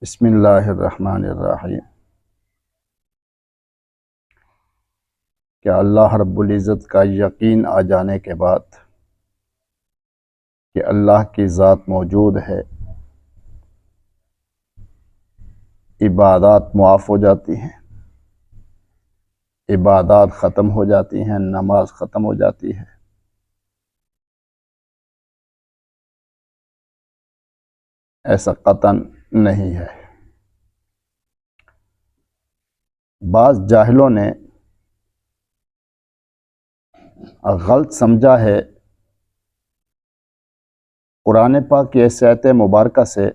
بسم اللہ الرحمن الرحیم۔ کہ اللہ رب العزت کا یقین آ جانے کے بعد کہ اللہ کی ذات موجود ہے، عبادات معاف ہو جاتی ہیں، عبادات ختم ہو جاتی ہیں، نماز ختم ہو جاتی ہے۔ ایسا قطعاً نہیں ہے۔ بعض جاہلوں نے غلط سمجھا ہے قرآن پاک کی اس آیت مبارکہ سے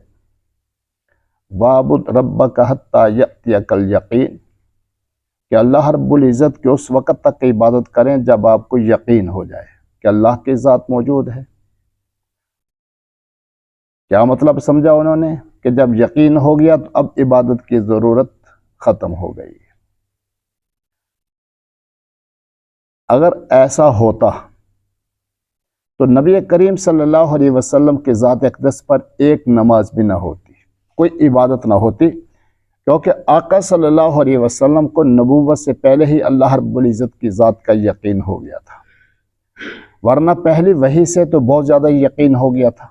وَاعْبُدْ رَبَّكَ حَتَّى يَأْتِيَكَ الْيَقِينُ کہ اللہ رب العزت کے اس وقت تک عبادت کریں جب آپ کو یقین ہو جائے کہ اللہ کی ذات موجود ہے۔ کیا مطلب سمجھا انہوں نے؟ کہ جب یقین ہو گیا تو اب عبادت کی ضرورت ختم ہو گئی۔ اگر ایسا ہوتا تو نبی کریم صلی اللہ علیہ وسلم کے ذات اقدس پر ایک نماز بھی نہ ہوتی، کوئی عبادت نہ ہوتی، کیونکہ آقا صلی اللہ علیہ وسلم کو نبوت سے پہلے ہی اللہ رب العزت کی ذات کا یقین ہو گیا تھا، ورنہ پہلی وحی سے تو بہت زیادہ یقین ہو گیا تھا۔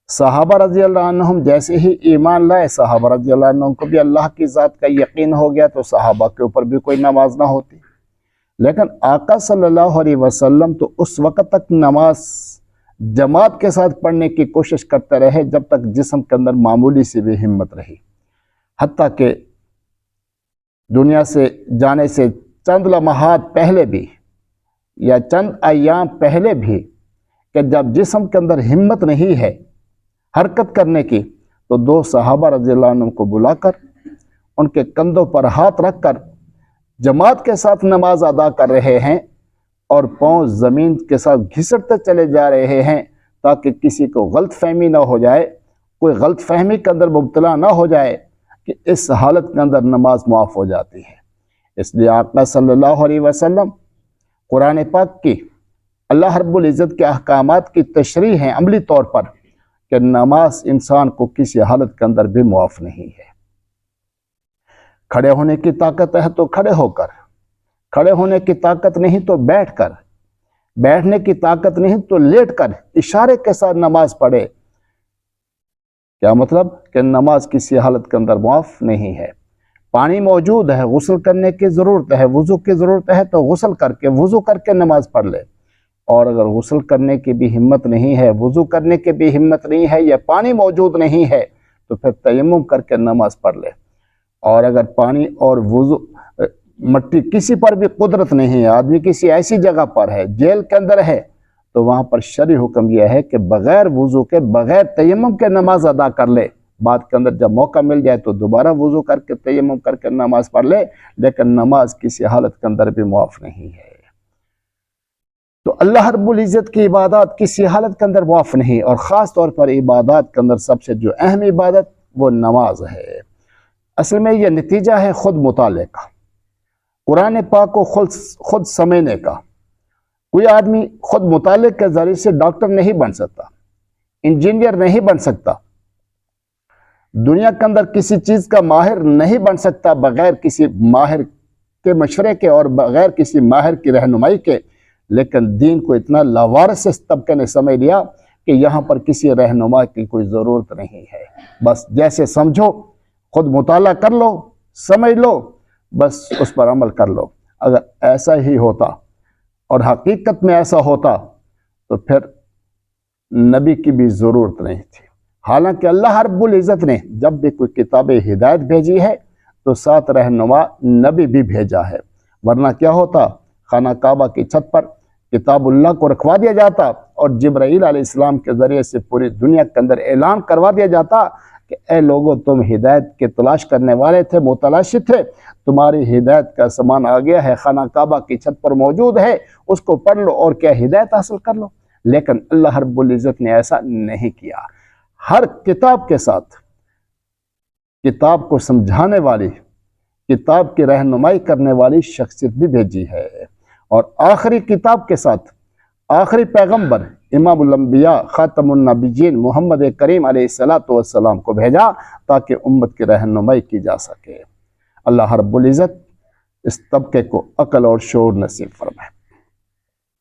صحابہ رضی اللہ عنہم جیسے ہی ایمان لائے، صحابہ رضی اللہ عنہم کو بھی اللہ کی ذات کا یقین ہو گیا تو صحابہ کے اوپر بھی کوئی نماز نہ ہوتی۔ لیکن آقا صلی اللہ علیہ وسلم تو اس وقت تک نماز جماعت کے ساتھ پڑھنے کی کوشش کرتے رہے جب تک جسم کے اندر معمولی سی بھی ہمت رہی، حتیٰ کہ دنیا سے جانے سے چند لمحات پہلے بھی یا چند ایام پہلے بھی کہ جب جسم کے اندر ہمت نہیں ہے حرکت کرنے کی تو دو صحابہ رضی اللہ عنہ کو بلا کر ان کے کندھوں پر ہاتھ رکھ کر جماعت کے ساتھ نماز ادا کر رہے ہیں اور پاؤں زمین کے ساتھ گھسٹتے چلے جا رہے ہیں تاکہ کسی کو غلط فہمی نہ ہو جائے، کوئی غلط فہمی کے اندر مبتلا نہ ہو جائے کہ اس حالت کے اندر نماز معاف ہو جاتی ہے۔ اس لیے آقا صلی اللہ علیہ وسلم قرآن پاک کی اللہ رب العزت کے احکامات کی تشریح ہے عملی طور پر کہ نماز انسان کو کسی حالت کے اندر بھی معاف نہیں ہے۔ کھڑے ہونے کی طاقت ہے تو کھڑے ہو کر، کھڑے ہونے کی طاقت نہیں تو بیٹھ کر، بیٹھنے کی طاقت نہیں تو لیٹ کر اشارے کے ساتھ نماز پڑھے۔ کیا مطلب؟ کہ نماز کسی حالت کے اندر معاف نہیں ہے۔ پانی موجود ہے، غسل کرنے کی ضرورت ہے، وضو کی ضرورت ہے تو غسل کر کے وضو کر کے نماز پڑھ لے، اور اگر غسل کرنے کی بھی ہمت نہیں ہے، وضو کرنے کی بھی ہمت نہیں ہے یا پانی موجود نہیں ہے تو پھر تیمم کر کے نماز پڑھ لے۔ اور اگر پانی اور وضو مٹی کسی پر بھی قدرت نہیں ہے، آدمی کسی ایسی جگہ پر ہے، جیل کے اندر ہے، تو وہاں پر شرعی حکم یہ ہے کہ بغیر وضو کے، بغیر تیمم کے نماز ادا کر لے۔ بعد کے اندر جب موقع مل جائے تو دوبارہ وضو کر کے تیمم کر کے نماز پڑھ لے، لیکن نماز کسی حالت کے اندر بھی معاف نہیں ہے۔ تو اللہ رب العزت کی عبادات کسی حالت کے اندر معاف نہیں، اور خاص طور پر عبادات کے اندر سب سے جو اہم عبادت وہ نماز ہے۔ اصل میں یہ نتیجہ ہے خود مطالعے کا، قرآن پاک کو خود سمجھنے کا۔ کوئی آدمی خود مطالعے کے ذریعے سے ڈاکٹر نہیں بن سکتا، انجینئر نہیں بن سکتا، دنیا کے اندر کسی چیز کا ماہر نہیں بن سکتا بغیر کسی ماہر کے مشورے کے اور بغیر کسی ماہر کی رہنمائی کے۔ لیکن دین کو اتنا لاوارث اس طبقے نے سمجھ لیا کہ یہاں پر کسی رہنما کی کوئی ضرورت نہیں ہے، بس جیسے سمجھو خود مطالعہ کر لو، سمجھ لو، بس اس پر عمل کر لو۔ اگر ایسا ہی ہوتا اور حقیقت میں ایسا ہوتا تو پھر نبی کی بھی ضرورت نہیں تھی۔ حالانکہ اللہ رب العزت نے جب بھی کوئی کتاب ہدایت بھیجی ہے تو ساتھ رہنما نبی بھی بھیجا ہے، ورنہ کیا ہوتا؟ خانہ کعبہ کی چھت پر کتاب اللہ کو رکھوا دیا جاتا اور جبرائیل علیہ السلام کے ذریعے سے پوری دنیا کے اندر اعلان کروا دیا جاتا کہ اے لوگوں، تم ہدایت کے تلاش کرنے والے تھے، متلاشی تھے، تمہاری ہدایت کا سامان آ گیا ہے، خانہ کعبہ کی چھت پر موجود ہے، اس کو پڑھ لو اور کیا ہدایت حاصل کر لو۔ لیکن اللہ رب العزت نے ایسا نہیں کیا۔ ہر کتاب کے ساتھ کتاب کو سمجھانے والی، کتاب کی رہنمائی کرنے والی شخصیت بھی بھیجی ہے، اور آخری کتاب کے ساتھ آخری پیغمبر امام الانبیاء خاتم النبیین محمد کریم علیہ السلام کو بھیجا تاکہ امت کی رہنمائی کی جا سکے۔ اللہ رب العزت اس طبقے کو عقل اور شعور نصیب فرمائے۔